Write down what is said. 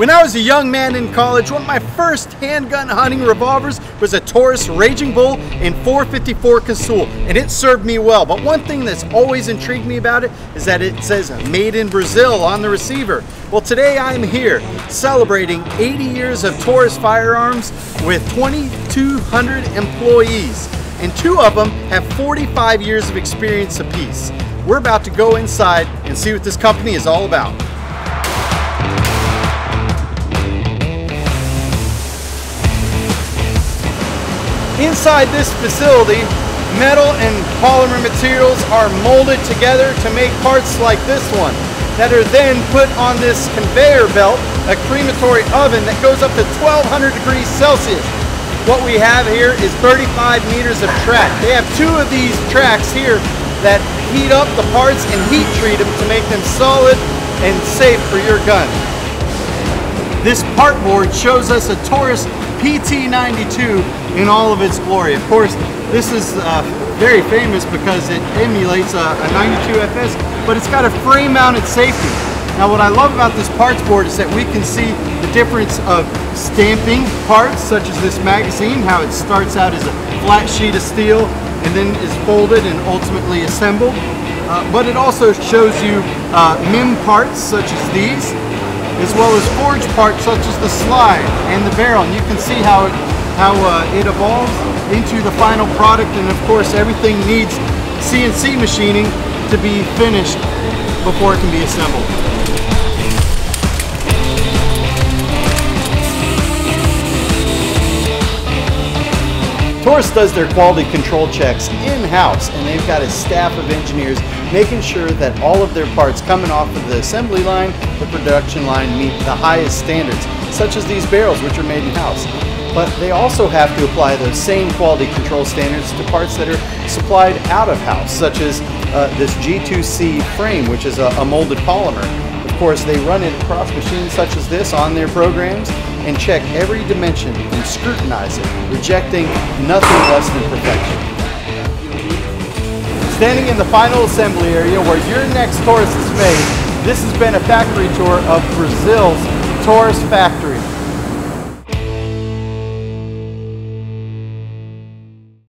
When I was a young man in college, one of my first handgun hunting revolvers was a Taurus Raging Bull in 454 Casull, and it served me well. But one thing that's always intrigued me about it is that it says made in Brazil on the receiver. Well, today I'm here celebrating 80 years of Taurus firearms with 2,200 employees, and 2 of them have 45 years of experience apiece. We're about to go inside and see what this company is all about. Inside this facility, metal and polymer materials are molded together to make parts like this one that are then put on this conveyor belt, a crematory oven that goes up to 1200 degrees Celsius. What we have here is 35 meters of track. They have 2 of these tracks here that heat up the parts and heat treat them to make them solid and safe for your gun. This part board shows us a Taurus PT92 in all of its glory. Of course, this is very famous because it emulates a 92FS, but it's got a frame-mounted safety. Now, what I love about this parts board is that we can see the difference of stamping parts, such as this magazine, how it starts out as a flat sheet of steel and then is folded and ultimately assembled. But it also shows you MIM parts, such as these, as well as forged parts such as the slide and the barrel, and you can see how it evolves into the final product. And of course, everything needs CNC machining to be finished before it can be assembled. Taurus does their quality control checks in-house, and they've got a staff of engineers making sure that all of their parts coming off of the assembly line, the production line, meet the highest standards, such as these barrels, which are made in-house. But they also have to apply those same quality control standards to parts that are supplied out of house, such as this G2C frame, which is a molded polymer. Of course, they run it across machines such as this on their programs and check every dimension and scrutinize it, rejecting nothing less than perfection. Standing in the final assembly area where your next Taurus is made, this has been a factory tour of Brazil's Taurus factory.